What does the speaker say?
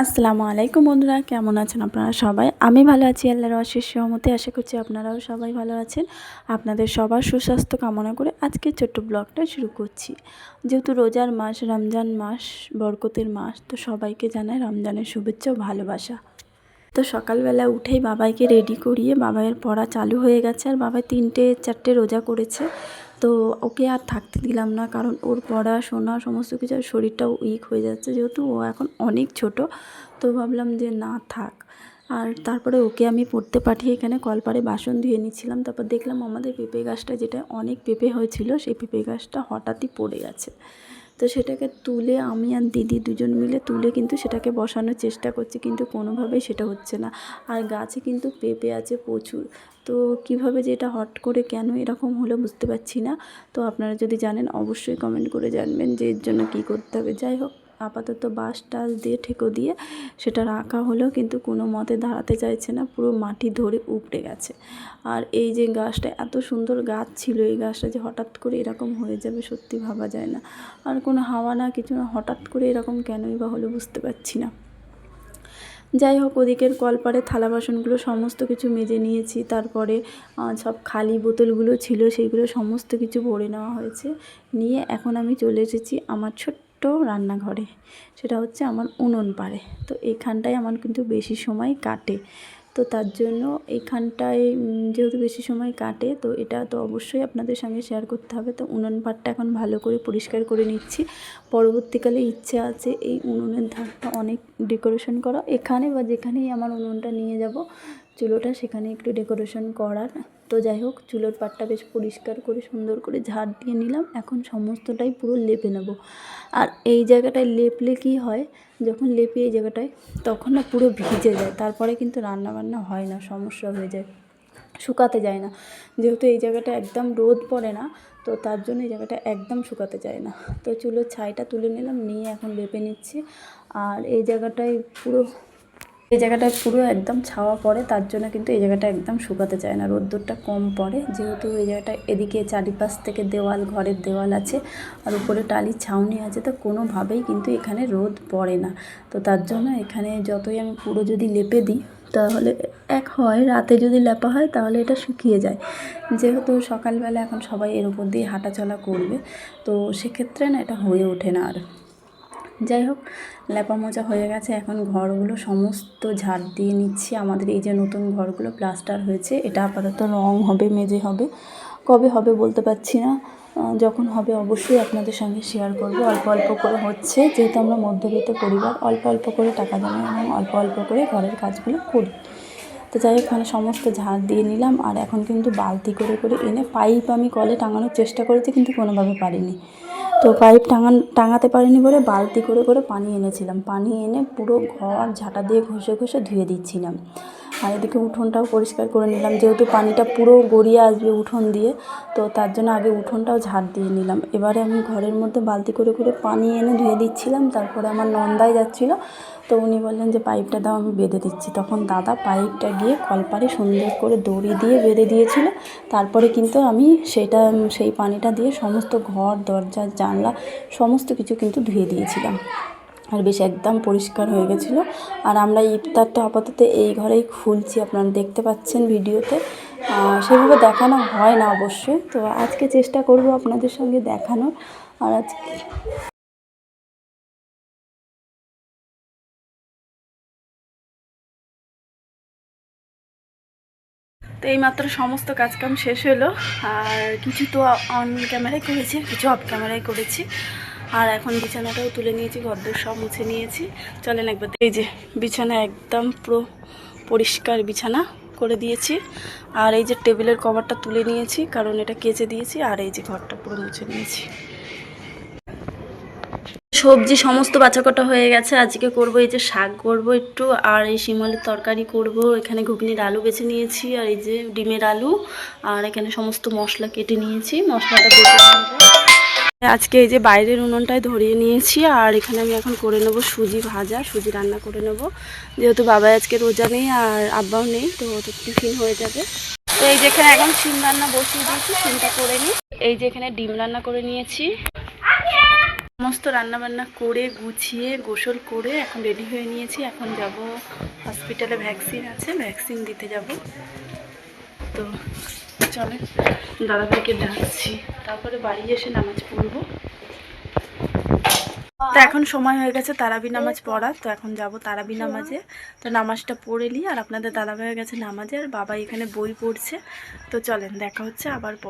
আসসালামু আলাইকুম বন্ধুরা, কেমন আছেন আপনারা সবাই? আমি ভালো আছি, আল্লাহর অশেষ রহমতে। আশা করছি আপনারাও সবাই ভালো আছেন। আপনাদের সবার সুস্বাস্থ্য কামনা করে আজকে ছোট্ট ব্লগটা শুরু করছি। যেহেতু রোজার মাস, রমজান মাস, বরকতের মাস, তো সবাইকে জানাই রমজানের শুভেচ্ছা ও ভালোবাসা। তো সকালবেলা উঠেই বাবাইকে রেডি করিয়ে বাবাইয়ের পড়া চালু হয়ে গেছে। আর বাবাই 3-4টে রোজা করেছে, তো ওকে আর থাকতে দিলাম না, কারণ ওর পড়াশোনা সমস্ত কিছু, শরীরটাও উইক হয়ে যাচ্ছে, যেহেতু ও এখন অনেক ছোট। তো ভাবলাম যে না থাক। আর তারপরে ওকে আমি পড়তে পাঠিয়ে এখানে কলপারে বাসন ধুয়ে নিচ্ছিলাম। তারপর দেখলাম আমাদের পেঁপে গাছটা, যেটা অনেক পেঁপে হয়েছিল, সেই পেঁপে গাছটা হঠাৎই পড়ে গেছে। তো সেটাকে তুলে আমি আর দিদি দুজন মিলে তুলে কিন্তু সেটাকে বসানোর চেষ্টা করছি, কিন্তু কোনোভাবেই সেটা হচ্ছে না। আর গাছে কিন্তু পেঁপে আছে প্রচুর। তো কিভাবে যে এটা হট করে কেন এরকম হলো বুঝতে পারছি না। তো আপনারা যদি জানেন অবশ্যই কমেন্ট করে জানবেন যে এর জন্য কী করতে হবে। যাই হোক, আপাতত বাঁশ টাল দিয়ে ঠেকো দিয়ে সেটা রাখা হলেও কিন্তু কোনো মতে দাঁড়াতে চাইছে না, পুরো মাটি ধরে উপড়ে গেছে। আর এই যে গাছটা, এত সুন্দর গাছ ছিল, এই গাছটা যে হঠাৎ করে এরকম হয়ে যাবে সত্যি ভাবা যায় না। আর কোনো হাওয়া না, কিছু না, হঠাৎ করে এরকম কেনই বা হলো বুঝতে পারছি না। যাই হোক, ওদিকের কলপারে থালা বাসনগুলো সমস্ত কিছু মেজে নিয়েছি। তারপরে সব খালি বোতলগুলো ছিল, সেইগুলো সমস্ত কিছু ভরে নেওয়া হয়েছে। নিয়ে এখন আমি চলে এসেছি আমার ছোট্ট রান্নাঘরে। সেটা হচ্ছে আমার উনুন পাড়ে। তো এইখানটায় আমার কিন্তু বেশি সময় কাটে। তো তার জন্য এইখানটায় যেহেতু বেশি সময় কাটে, তো এটা তো অবশ্যই আপনাদের সঙ্গে শেয়ার করতে হবে। তো উনুন পাড়টা এখন ভালো করে পরিষ্কার করে নিচ্ছি। পরবর্তীকালে ইচ্ছে আছে এই উনুনের ধারটা অনেক ডেকোরেশন করা, এখানে বা যেখানেই আমার উনুনটা নিয়ে যাব চুলোটা, সেখানে একটু ডেকোরেশন করার। তো যাই হোক, চুলোর পাড়টা বেশ পরিষ্কার করে সুন্দর করে ঝাড় দিয়ে নিলাম। এখন সমস্তটাই পুরো লেপে নেব। আর এই জায়গাটায় লেপলে কি হয়, যখন লেপি এই জায়গাটায়, তখন না পুরো ভিজে যায়, তারপরে কিন্তু রান্নাবান্না হয় না, সমস্যা হয়ে যায়, শুকাতে যায় না। যেহেতু এই জায়গাটা একদম রোদ পড়ে না, তো তার জন্য এই জায়গাটা একদম শুকাতে যায় না। তো চুলোর ছাইটা তুলে নিলাম, নিয়ে এখন লেপে নিচ্ছি। আর এই জায়গাটায় পুরো একদম ছাওয়া পড়ে, তার জন্য কিন্তু এই জায়গাটা একদম শুকাতে চায় না, রোদ্দুরটা কম পড়ে। যেহেতু এই জায়গাটা এদিকে চারিপাশ থেকে দেওয়াল, ঘরের দেওয়াল আছে, আর উপরে টালির ছাউনি আছে, তো কোনোভাবেই কিন্তু এখানে রোদ পড়ে না। তো তার জন্য এখানে যতই আমি পুরো যদি লেপে দিই, তাহলে এক হয় রাতে যদি লেপা হয় তাহলে এটা শুকিয়ে যায়। যেহেতু সকালবেলা এখন সবাই এর উপর দিয়ে হাঁটাচলা করবে, তো সেক্ষেত্রে না এটা হয়ে ওঠে না আর। যাই হোক, লেপা মোজা হয়ে গেছে, এখন ঘরগুলো সমস্ত ঝাড় দিয়ে নিচ্ছি। আমাদের এই যে নতুন ঘরগুলো প্লাস্টার হয়েছে, এটা আপাতত রং হবে, মেজে হবে, কবে হবে বলতে পারছি না। যখন হবে অবশ্যই আপনাদের সঙ্গে শেয়ার করব। অল্প অল্প করে হচ্ছে, যেহেতু আমরা মধ্যবিত্ত পরিবার, অল্প অল্প করে টাকা জমা এবং অল্প অল্প করে ঘরের কাজগুলো করি। তো যাই হোক, এখানে সমস্ত ঝাড় দিয়ে নিলাম। আর এখন কিন্তু বালতি করে করে এনে পাইপ আমি কলে টাঙানোর চেষ্টা করেছি, কিন্তু কোনোভাবে পারিনি। তো পাইপ টাঙাতে পারিনি বলে বালতি করে করে পানি এনেছিলাম, পানি এনে পুরো ঘর ঝাঁটা দিয়ে ঘষে ঘষে ধুয়ে দিচ্ছিলাম। আর এদিকে উঠোনটাও পরিষ্কার করে নিলাম, যেহেতু পানিটা পুরো গড়িয়ে আসবে উঠোন দিয়ে, তো তার জন্য আগে উঠোনটাও ঝাড় দিয়ে নিলাম। এবারে আমি ঘরের মধ্যে বালতি করে করে পানি এনে ধুয়ে দিচ্ছিলাম। তারপরে আমার নন্দাই যাচ্ছিলো, তো উনি বললেন যে পাইপটা দাও, আমি বেঁধে দিচ্ছি। তখন দাদা পাইপটা গিয়ে কলপারে সুন্দর করে দড়ি দিয়ে বেঁধে দিয়েছিল। তারপরে কিন্তু আমি সেই পানিটা দিয়ে সমস্ত ঘর, দরজা, জানলা সমস্ত কিছু কিন্তু ধুয়ে দিয়েছিলাম। আর বেশ একদম পরিষ্কার হয়ে গেছিলো। আর আমরা ইফতারটা আপাতত এই ঘরেই খুলছি, আপনারা দেখতে পাচ্ছেন ভিডিওতে। সেভাবে দেখানো হয় না অবশ্যই, তো আজকে চেষ্টা করব আপনাদের সঙ্গে দেখানোর। আর আজকে তো এইমাত্র সমস্ত কাজকাম শেষ হলো। আর কিছু তো অন ক্যামেরায় করেছি, কিছু অফ ক্যামেরায় করেছি। আর এখন বিছানাটাও তুলে নিয়েছি, ঘরদোর সব মুছে নিয়েছি। চলেন একবার, এই যে বিছানা একদম পুরো পরিষ্কার বিছানা করে দিয়েছি। আর এই যে টেবিলের কভারটা তুলে নিয়েছি, কারণ এটা কেচে দিয়েছি। আর এই যে ঘরটা পুরো মুছে নিয়েছি। সবজি সমস্ত বাছাকটা হয়ে গেছে। আজকে করব এই যে শাক করব একটু, আর এই শিমলের তরকারি করব। এখানে ঘুগনির আলু বেছে নিয়েছি, আর এই যে ডিমের আলু, আর এখানে সমস্ত মশলা কেটে নিয়েছি, মশলাটা বেটে নেব। আজকে এই যে বাইরের উনুনটায় ধরিয়ে নিয়েছি। আর এখানে আমি এখন করে নেব সুজি ভাজা, সুজি রান্না করে নেব। যেহেতু বাবা আজকে রোজা নেই আর আব্বাও নেই, তো টিফিন হয়ে যাবে। তো এই যে এখানে এখন শিম রান্না বসিয়ে দিয়েছি, শিমটা করে নিই। এই যে এখানে ডিম রান্না করে নিয়েছি। সমস্ত রান্নাবান্না করে গুছিয়ে গোসল করে এখন রেডি হয়ে নিয়েছি। এখন যাব হসপিটালে, ভ্যাকসিন আছে, ভ্যাকসিন দিতে যাব। তো চলে দাদাভাইকে ডাকছি, তারপরে বাড়ি এসে নামাজ পড়ব। তো এখন সময় হয়ে গেছে তারাবি নামাজ পড়া, তো এখন যাব তারাবি নামাজে। তো নামাজটা পড়ে নিই, আর আপনাদের দাদাভাই হয়ে গেছে নামাজে, আর বাবা এখানে বই পড়ছে। তো চলেন দেখা হচ্ছে আবার পর।